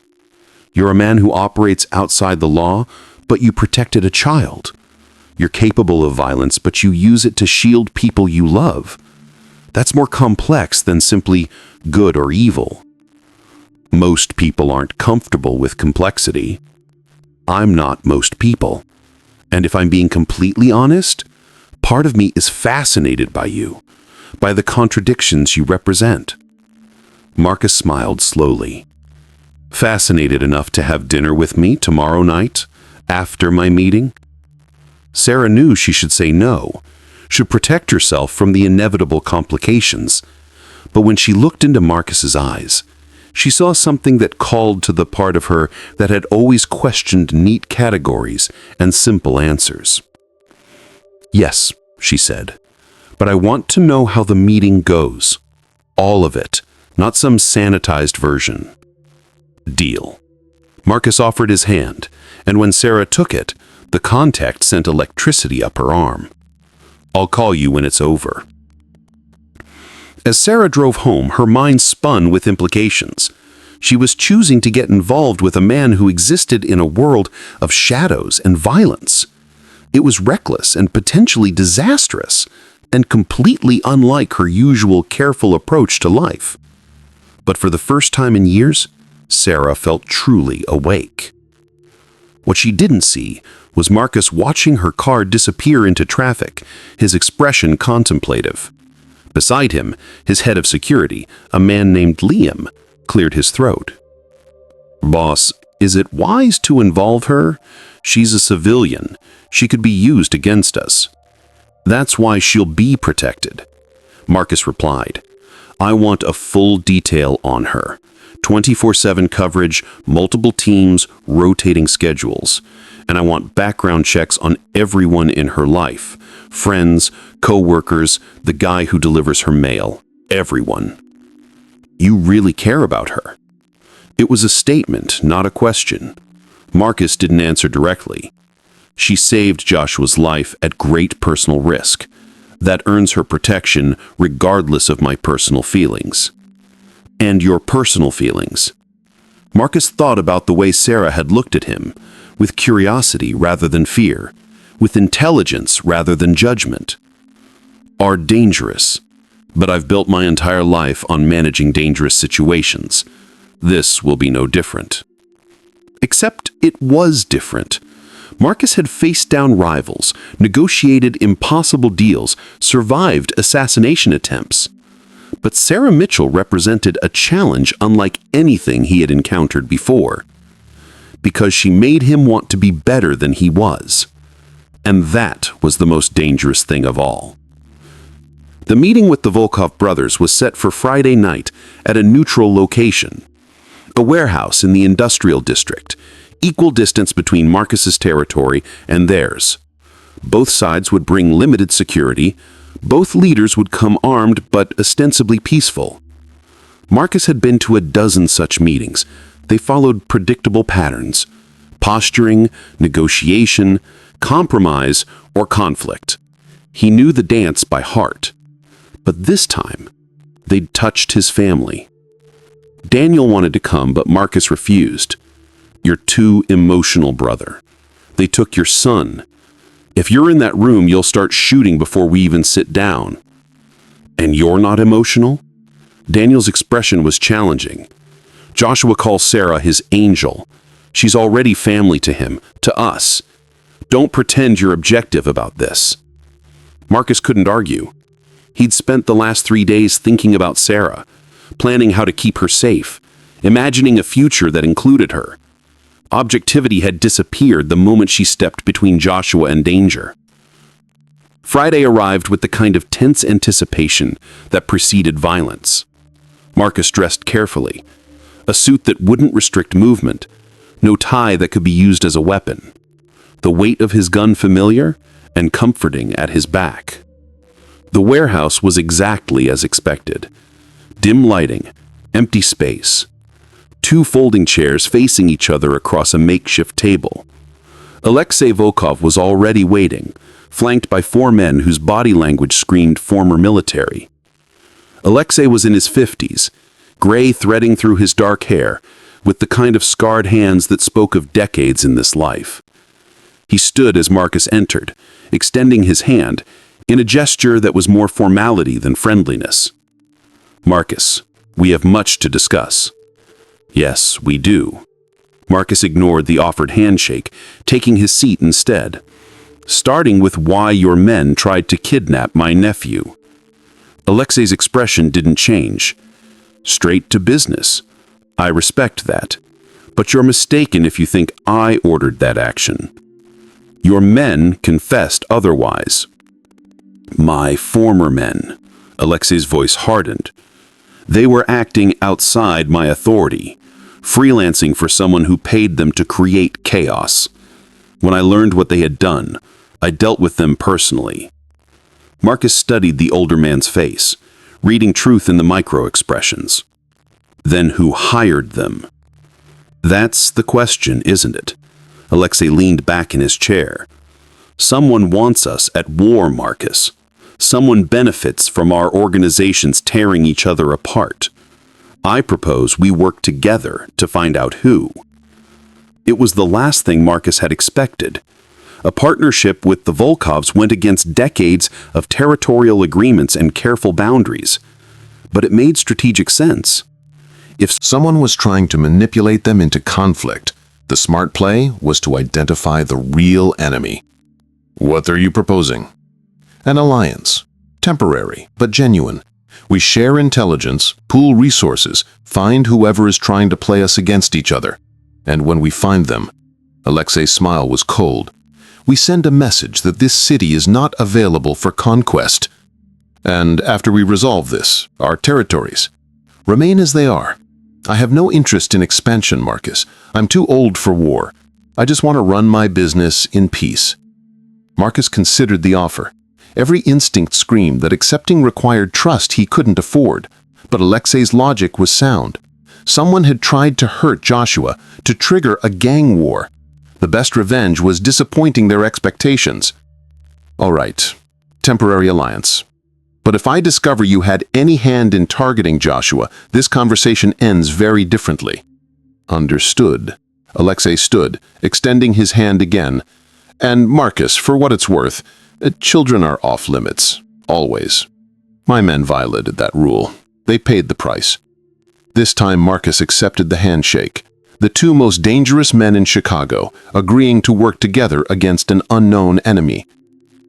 You're a man who operates outside the law, but you protected a child. You're capable of violence, but you use it to shield people you love. That's more complex than simply good or evil. Most people aren't comfortable with complexity. I'm not most people. And if I'm being completely honest, part of me is fascinated by you, by the contradictions you represent. Marcus smiled slowly. Fascinated enough to have dinner with me tomorrow night, after my meeting? Sarah knew she should say no, should protect herself from the inevitable complications. But when she looked into Marcus's eyes, she saw something that called to the part of her that had always questioned neat categories and simple answers. Yes, she said, but I want to know how the meeting goes. All of it, not some sanitized version. Deal. Marcus offered his hand, and when Sarah took it, the contact sent electricity up her arm. I'll call you when it's over. As Sarah drove home, her mind spun with implications. She was choosing to get involved with a man who existed in a world of shadows and violence. It was reckless and potentially disastrous, and completely unlike her usual careful approach to life. But for the first time in years, Sarah felt truly awake. What she didn't see was Marcus watching her car disappear into traffic, his expression contemplative. Beside him, his head of security, a man named Liam, cleared his throat. Boss, is it wise to involve her? She's a civilian. She could be used against us. That's why she'll be protected. Marcus replied, I want a full detail on her. 24/7 coverage, multiple teams, rotating schedules. And I want background checks on everyone in her life. Friends, co-workers, the guy who delivers her mail. Everyone. You really care about her? It was a statement, not a question. Marcus didn't answer directly. She saved Joshua's life at great personal risk. That earns her protection regardless of my personal feelings. And your personal feelings. Marcus thought about the way Sarah had looked at him, with curiosity rather than fear, with intelligence rather than judgment. Are dangerous, but I've built my entire life on managing dangerous situations. This will be no different. Except it was different. Marcus had faced down rivals, negotiated impossible deals, survived assassination attempts. But Sarah Mitchell represented a challenge unlike anything he had encountered before, because she made him want to be better than he was. And that was the most dangerous thing of all. The meeting with the Volkov brothers was set for Friday night at a neutral location, a warehouse in the industrial district, equal distance between Marcus's territory and theirs. Both sides would bring limited security. Both leaders would come armed but ostensibly peaceful. Marcus had been to a dozen such meetings. They followed predictable patterns: posturing, negotiation, compromise, or conflict. He knew the dance by heart. But this time, they'd touched his family. Daniel wanted to come, but Marcus refused. You're too emotional, brother. They took your son. If you're in that room, you'll start shooting before we even sit down. And you're not emotional? Daniel's expression was challenging. Joshua calls Sarah his angel. She's already family to him, to us. Don't pretend you're objective about this. Marcus couldn't argue. He'd spent the last 3 days thinking about Sarah, planning how to keep her safe, imagining a future that included her. Objectivity had disappeared the moment she stepped between Joshua and danger. Friday arrived with the kind of tense anticipation that preceded violence. Marcus dressed carefully, a suit that wouldn't restrict movement, no tie that could be used as a weapon. The weight of his gun familiar and comforting at his back. The warehouse was exactly as expected. Dim lighting, empty space. 2 folding chairs facing each other across a makeshift table. Alexei Volkov was already waiting, flanked by 4 men whose body language screamed former military. Alexei was in his 50s, gray threading through his dark hair, with the kind of scarred hands that spoke of decades in this life. He stood as Marcus entered, extending his hand, in a gesture that was more formality than friendliness. "Marcus, we have much to discuss." "Yes, we do." Marcus ignored the offered handshake, taking his seat instead. "Starting with why your men tried to kidnap my nephew." Alexei's expression didn't change. "Straight to business. I respect that. But you're mistaken if you think I ordered that action. Your men confessed otherwise." "My former men." Alexei's voice hardened. "They were acting outside my authority, freelancing for someone who paid them to create chaos. When I learned what they had done, I dealt with them personally." Marcus studied the older man's face, reading truth in the micro-expressions. "Then who hired them?" "That's the question, isn't it?" Alexei leaned back in his chair. "Someone wants us at war, Marcus. Someone benefits from our organizations tearing each other apart. I propose we work together to find out who." It was the last thing Marcus had expected. A partnership with the Volkovs went against decades of territorial agreements and careful boundaries. But it made strategic sense. If someone was trying to manipulate them into conflict, the smart play was to identify the real enemy. "What are you proposing?" "An alliance. Temporary, but genuine. We share intelligence, pool resources, find whoever is trying to play us against each other. And when we find them," Alexei's smile was cold, "we send a message that this city is not available for conquest. And after we resolve this, our territories remain as they are. I have no interest in expansion, Marcus. I'm too old for war. I just want to run my business in peace." Marcus considered the offer. Every instinct screamed that accepting required trust he couldn't afford. But Alexei's logic was sound. Someone had tried to hurt Joshua, to trigger a gang war. The best revenge was disappointing their expectations. "All right, temporary alliance. But if I discover you had any hand in targeting Joshua, this conversation ends very differently." "Understood." Alexei stood, extending his hand again. "And Marcus, for what it's worth, children are off limits. Always. My men violated that rule. They paid the price." This time Marcus accepted the handshake. The 2 most dangerous men in Chicago, agreeing to work together against an unknown enemy.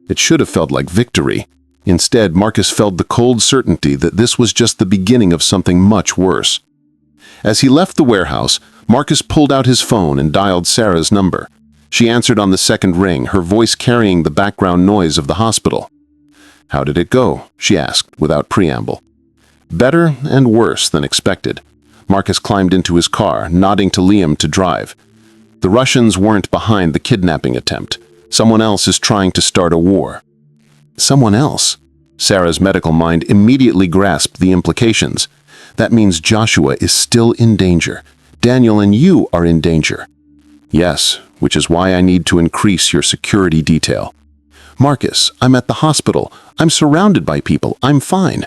It should have felt like victory. Instead, Marcus felt the cold certainty that this was just the beginning of something much worse. As he left the warehouse, Marcus pulled out his phone and dialed Sarah's number. She answered on the second ring, her voice carrying the background noise of the hospital. "How did it go?" she asked, without preamble. "Better and worse than expected." Marcus climbed into his car, nodding to Liam to drive. "The Russians weren't behind the kidnapping attempt. Someone else is trying to start a war." "Someone else?" Sarah's medical mind immediately grasped the implications. "That means Joshua is still in danger. Daniel and you are in danger." "Yes, which is why I need to increase your security detail." "Marcus, I'm at the hospital. I'm surrounded by people. I'm fine."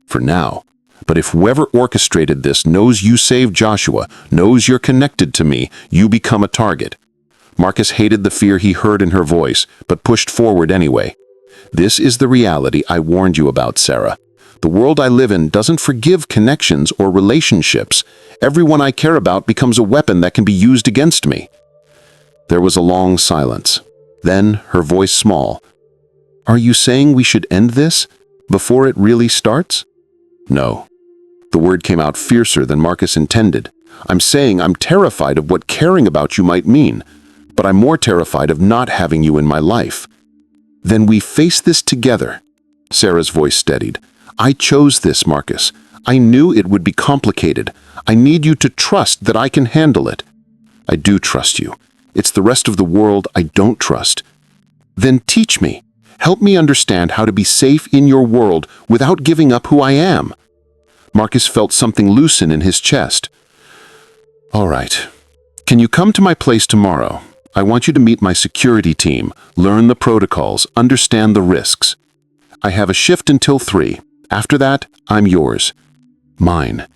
"For now. But if whoever orchestrated this knows you saved Joshua, knows you're connected to me, you become a target." Marcus hated the fear he heard in her voice, but pushed forward anyway. "This is the reality I warned you about, Sarah. The world I live in doesn't forgive connections or relationships. Everyone I care about becomes a weapon that can be used against me." There was a long silence. Then, her voice small. "Are you saying we should end this before it really starts?" "No." The word came out fiercer than Marcus intended. "I'm saying I'm terrified of what caring about you might mean, but I'm more terrified of not having you in my life." "Then we face this together." Sarah's voice steadied. "I chose this, Marcus. I knew it would be complicated. I need you to trust that I can handle it." I do trust you. It's the rest of the world I don't trust. Then teach me. Help me understand how to be safe in your world without giving up who I am. Marcus felt something loosen in his chest. All right. Can you come to my place tomorrow? I want you to meet my security team, learn the protocols, understand the risks. I have a shift until 3. After that, I'm yours. Mine.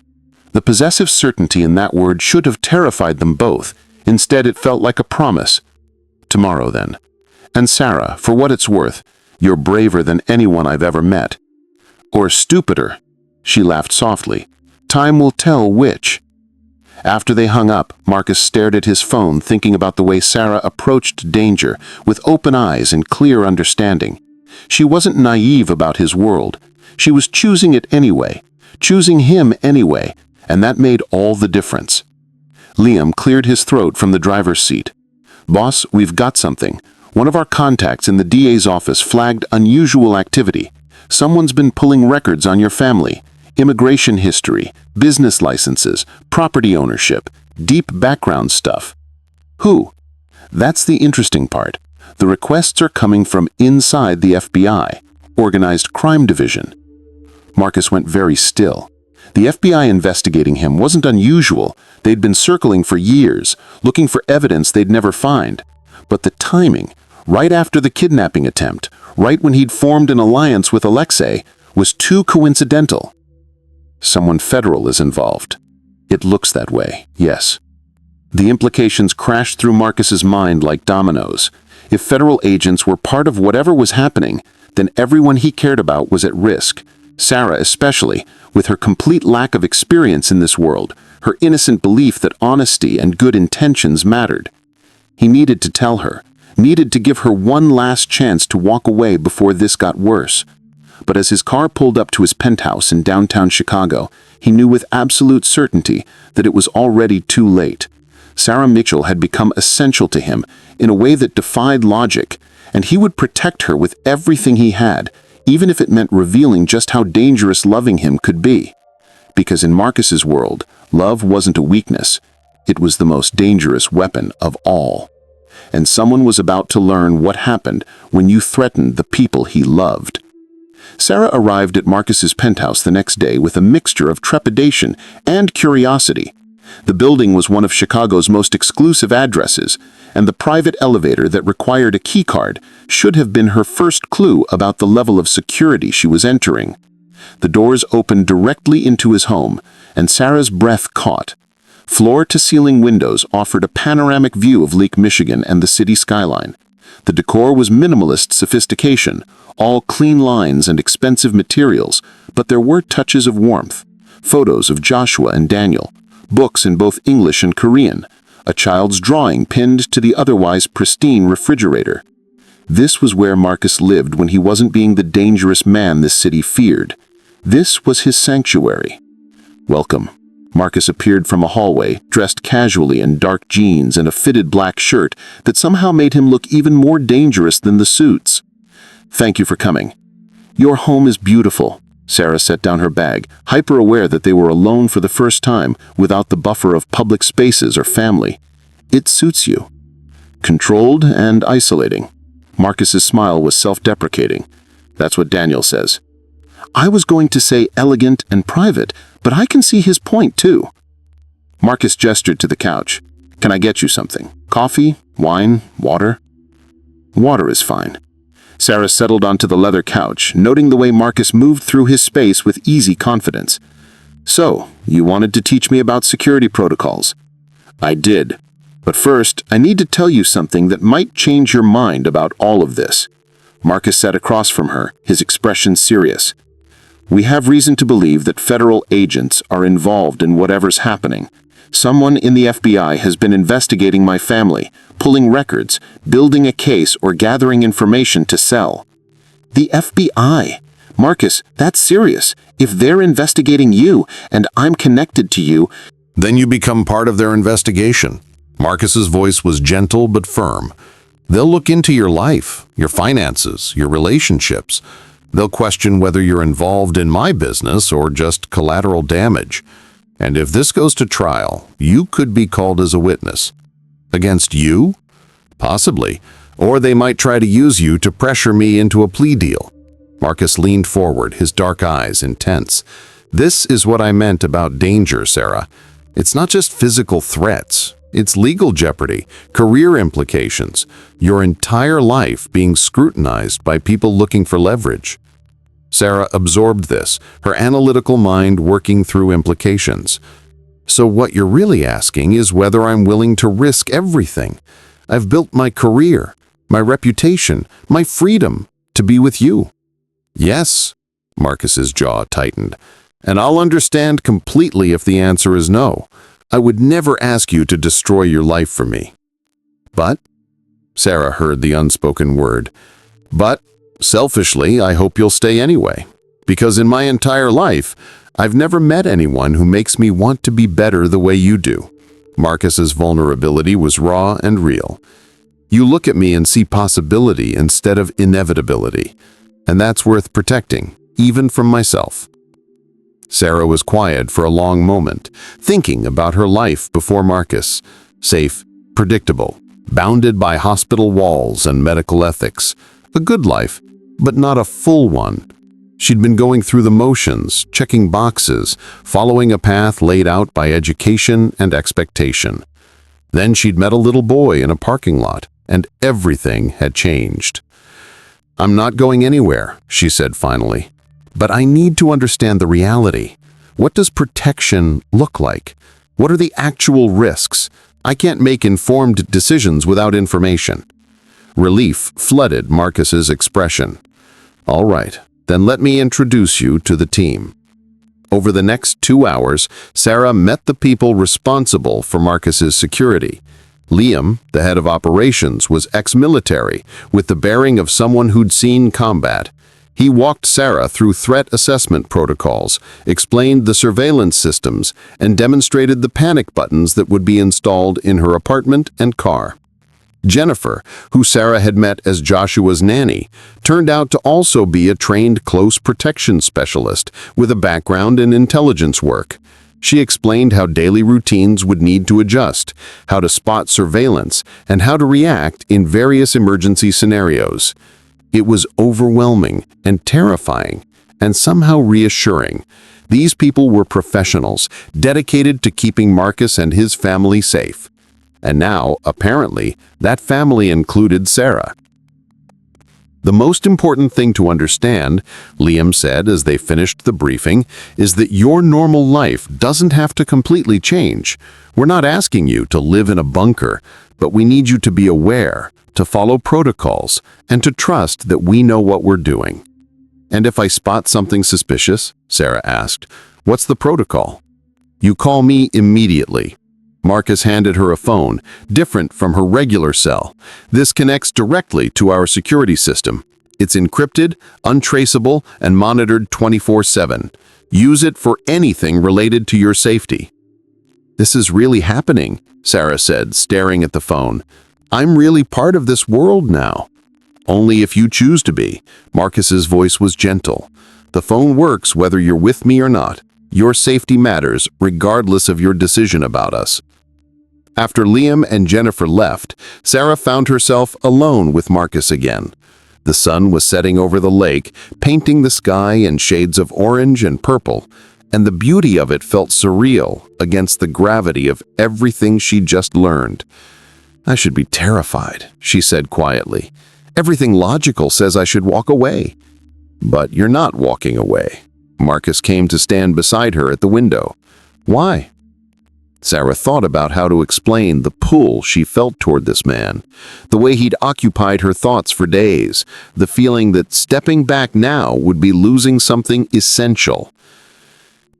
The possessive certainty in that word should have terrified them both. Instead, it felt like a promise. Tomorrow, then. And Sarah, for what it's worth, you're braver than anyone I've ever met. Or stupider. She laughed softly. Time will tell which. After they hung up, Marcus stared at his phone, thinking about the way Sarah approached danger with open eyes and clear understanding. She wasn't naive about his world. She was choosing it anyway, choosing him anyway, and that made all the difference. Liam cleared his throat from the driver's seat. Boss, we've got something. One of our contacts in the DA's office flagged unusual activity. Someone's been pulling records on your family. Immigration history, business licenses, property ownership, deep background stuff. Who? That's the interesting part. The requests are coming from inside the FBI, Organized Crime Division. Marcus went very still. The FBI investigating him wasn't unusual. They'd been circling for years, looking for evidence they'd never find. But the timing, right after the kidnapping attempt, right when he'd formed an alliance with Alexei, was too coincidental. Someone federal is involved. It looks that way, yes. The implications crashed through Marcus's mind like dominoes. If federal agents were part of whatever was happening, then everyone he cared about was at risk. Sarah especially, with her complete lack of experience in this world, her innocent belief that honesty and good intentions mattered. He needed to tell her, needed to give her one last chance to walk away before this got worse. But as his car pulled up to his penthouse in downtown Chicago, he knew with absolute certainty that it was already too late. Sarah Mitchell had become essential to him in a way that defied logic, and he would protect her with everything he had, even if it meant revealing just how dangerous loving him could be. Because in Marcus's world, love wasn't a weakness. It was the most dangerous weapon of all. And someone was about to learn what happened when you threatened the people he loved. Sarah arrived at Marcus's penthouse the next day with a mixture of trepidation and curiosity. The building was one of Chicago's most exclusive addresses, and the private elevator that required a keycard should have been her first clue about the level of security she was entering. The doors opened directly into his home, and Sarah's breath caught. Floor-to-ceiling windows offered a panoramic view of Lake Michigan and the city skyline. The decor was minimalist sophistication, all clean lines and expensive materials, but there were touches of warmth. Photos of Joshua and Daniel, books in both English and Korean, a child's drawing pinned to the otherwise pristine refrigerator. This was where Marcus lived when he wasn't being the dangerous man this city feared. This was his sanctuary. Welcome. Marcus appeared from a hallway, dressed casually in dark jeans and a fitted black shirt that somehow made him look even more dangerous than the suits. Thank you for coming. Your home is beautiful. Sarah set down her bag, hyper-aware that they were alone for the first time without the buffer of public spaces or family. It suits you. Controlled and isolating. Marcus's smile was self-deprecating. That's what Daniel says. I was going to say elegant and private, but I can see his point too. Marcus gestured to the couch. Can I get you something? Coffee? Wine? Water? Water is fine. Sarah settled onto the leather couch, noting the way Marcus moved through his space with easy confidence. So, you wanted to teach me about security protocols? I did. But first, I need to tell you something that might change your mind about all of this. Marcus sat across from her, his expression serious. We have reason to believe that federal agents are involved in whatever's happening. Someone in the FBI has been investigating my family, pulling records, building a case, or gathering information to sell. The FBI? Marcus, that's serious. If they're investigating you, and I'm connected to you, then you become part of their investigation. Marcus's voice was gentle but firm. They'll look into your life, your finances, your relationships. They'll question whether you're involved in my business or just collateral damage. And if this goes to trial, you could be called as a witness. Against you? Possibly. Or they might try to use you to pressure me into a plea deal. Marcus leaned forward, his dark eyes intense. This is what I meant about danger, Sarah. It's not just physical threats. It's legal jeopardy, career implications, your entire life being scrutinized by people looking for leverage. Sarah absorbed this, her analytical mind working through implications. So what you're really asking is whether I'm willing to risk everything. I've built my career, my reputation, my freedom to be with you. Yes, Marcus's jaw tightened. And I'll understand completely if the answer is no. I would never ask you to destroy your life for me. But, Sarah heard the unspoken word, but, selfishly, I hope you'll stay anyway. Because in my entire life, I've never met anyone who makes me want to be better the way you do. Marcus's vulnerability was raw and real. You look at me and see possibility instead of inevitability. And that's worth protecting, even from myself. Sarah was quiet for a long moment, thinking about her life before Marcus. Safe, predictable, bounded by hospital walls and medical ethics. A good life, but not a full one. She'd been going through the motions, checking boxes, following a path laid out by education and expectation. Then she'd met a little boy in a parking lot, and everything had changed. I'm not going anywhere, she said finally. But I need to understand the reality. What does protection look like? What are the actual risks? I can't make informed decisions without information. Relief flooded Marcus's expression. All right, then let me introduce you to the team. Over the next 2 hours, Sarah met the people responsible for Marcus's security. Liam, the head of operations, was ex-military, with the bearing of someone who'd seen combat. He walked Sarah through threat assessment protocols, explained the surveillance systems, and demonstrated the panic buttons that would be installed in her apartment and car. Jennifer, who Sarah had met as Joshua's nanny, turned out to also be a trained close protection specialist with a background in intelligence work. She explained how daily routines would need to adjust, how to spot surveillance, and how to react in various emergency scenarios. It was overwhelming and terrifying, and somehow reassuring. These people were professionals, dedicated to keeping Marcus and his family safe. And now, apparently, that family included Sarah. The most important thing to understand, Liam said as they finished the briefing, is that your normal life doesn't have to completely change. We're not asking you to live in a bunker, but we need you to be aware, to follow protocols, and to trust that we know what we're doing. And if I spot something suspicious, Sarah asked, what's the protocol? You call me immediately. Marcus handed her a phone, different from her regular cell. This connects directly to our security system. It's encrypted, untraceable, and monitored 24/7. Use it for anything related to your safety. This is really happening, Sarah said, staring at the phone. I'm really part of this world now. Only if you choose to be. Marcus's voice was gentle. The phone works whether you're with me or not. Your safety matters regardless of your decision about us. After Liam and Jennifer left, Sarah found herself alone with Marcus again. The sun was setting over the lake, painting the sky in shades of orange and purple, and the beauty of it felt surreal against the gravity of everything she'd just learned. I should be terrified, she said quietly. Everything logical says I should walk away. But you're not walking away. Marcus came to stand beside her at the window. Why? Sarah thought about how to explain the pull she felt toward this man, the way he'd occupied her thoughts for days, the feeling that stepping back now would be losing something essential.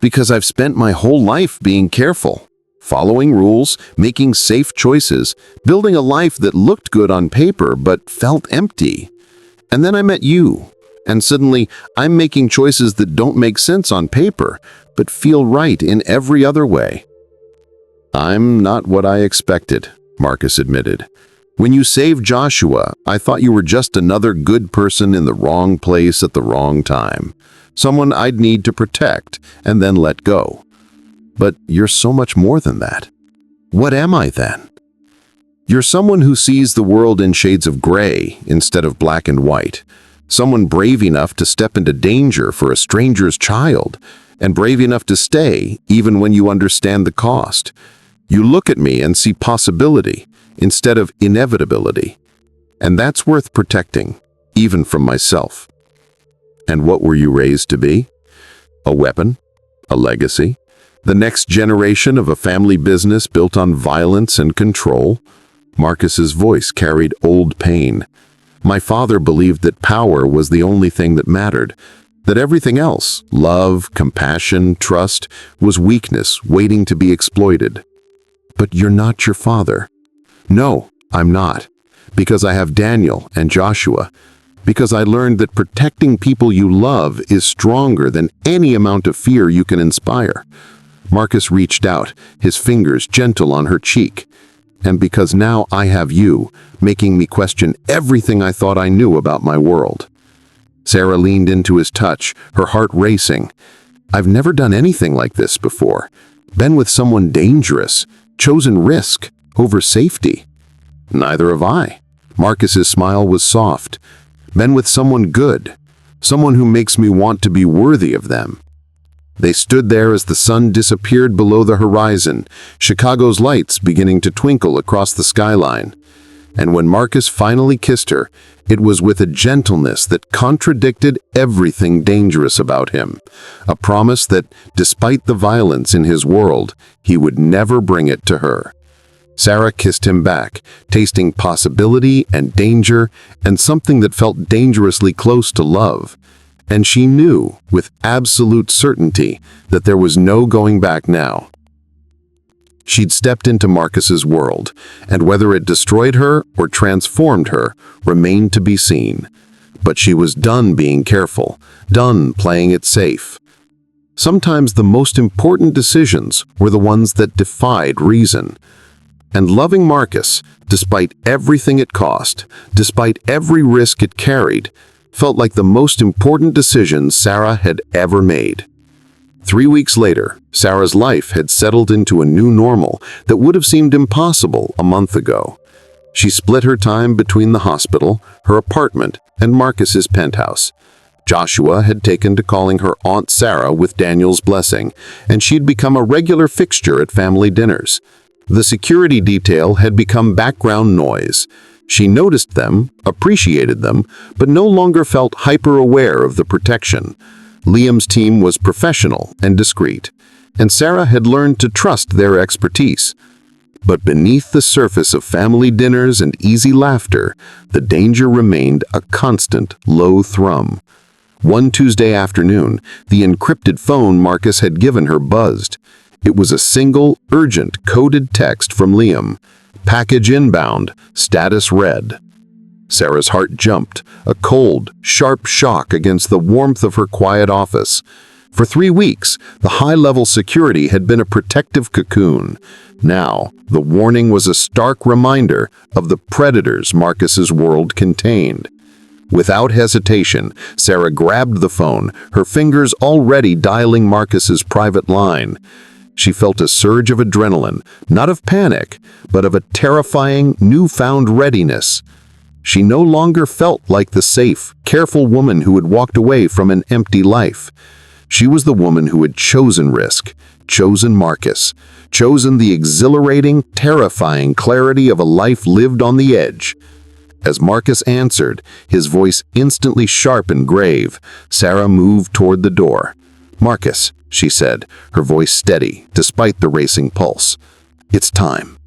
Because I've spent my whole life being careful, following rules, making safe choices, building a life that looked good on paper but felt empty. And then I met you, and suddenly I'm making choices that don't make sense on paper, but feel right in every other way. I'm not what I expected, Marcus admitted. When you saved Joshua, I thought you were just another good person in the wrong place at the wrong time. Someone I'd need to protect and then let go. But you're so much more than that. What am I then? You're someone who sees the world in shades of gray instead of black and white. Someone brave enough to step into danger for a stranger's child, and brave enough to stay even when you understand the cost. You look at me and see possibility instead of inevitability. And that's worth protecting, even from myself. And what were you raised to be? A weapon? A legacy? The next generation of a family business built on violence and control? Marcus's voice carried old pain. My father believed that power was the only thing that mattered, that everything else, love, compassion, trust, was weakness waiting to be exploited. But you're not your father. No, I'm not. Because I have Daniel and Joshua. Because I learned that protecting people you love is stronger than any amount of fear you can inspire. Marcus reached out, his fingers gentle on her cheek. And because now I have you, making me question everything I thought I knew about my world. Sarah leaned into his touch, her heart racing. I've never done anything like this before. Been with someone dangerous, chosen risk over safety. Neither have I. Marcus's smile was soft. Been with someone good, someone who makes me want to be worthy of them. They stood there as the sun disappeared below the horizon, Chicago's lights beginning to twinkle across the skyline. And when Marcus finally kissed her, it was with a gentleness that contradicted everything dangerous about him, a promise that, despite the violence in his world, he would never bring it to her. Sarah kissed him back, tasting possibility and danger and something that felt dangerously close to love. And she knew, with absolute certainty, that there was no going back now. She'd stepped into Marcus's world, and whether it destroyed her or transformed her remained to be seen. But she was done being careful, done playing it safe. Sometimes the most important decisions were the ones that defied reason. And loving Marcus, despite everything it cost, despite every risk it carried, felt like the most important decision Sarah had ever made. 3 weeks later, Sarah's life had settled into a new normal that would have seemed impossible a month ago. She split her time between the hospital, her apartment, and Marcus's penthouse. Joshua had taken to calling her Aunt Sarah with Daniel's blessing, and she'd become a regular fixture at family dinners. The security detail had become background noise. She noticed them, appreciated them, but no longer felt hyper-aware of the protection. Liam's team was professional and discreet, and Sarah had learned to trust their expertise. But beneath the surface of family dinners and easy laughter, the danger remained a constant low thrum. One Tuesday afternoon, the encrypted phone Marcus had given her buzzed. It was a single, urgent, coded text from Liam. Package inbound, status red. Sarah's heart jumped, a cold, sharp shock against the warmth of her quiet office. For 3 weeks, the high-level security had been a protective cocoon. Now, the warning was a stark reminder of the predators Marcus's world contained. Without hesitation, Sarah grabbed the phone, her fingers already dialing Marcus's private line. She felt a surge of adrenaline, not of panic, but of a terrifying, newfound readiness. She no longer felt like the safe, careful woman who had walked away from an empty life. She was the woman who had chosen risk, chosen Marcus, chosen the exhilarating, terrifying clarity of a life lived on the edge. As Marcus answered, his voice instantly sharp and grave, Sarah moved toward the door. "Marcus," she said, her voice steady, despite the racing pulse. "It's time."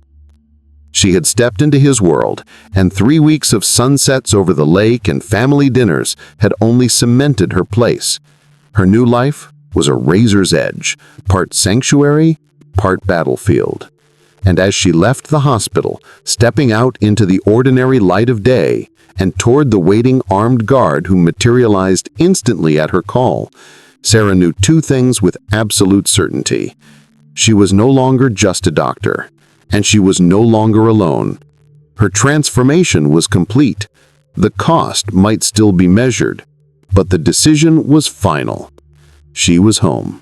She had stepped into his world, and 3 weeks of sunsets over the lake and family dinners had only cemented her place. Her new life was a razor's edge, part sanctuary, part battlefield. And as she left the hospital, stepping out into the ordinary light of day and toward the waiting armed guard who materialized instantly at her call, Sarah knew 2 things with absolute certainty. She was no longer just a doctor, and she was no longer alone. Her transformation was complete. The cost might still be measured, but the decision was final. She was home.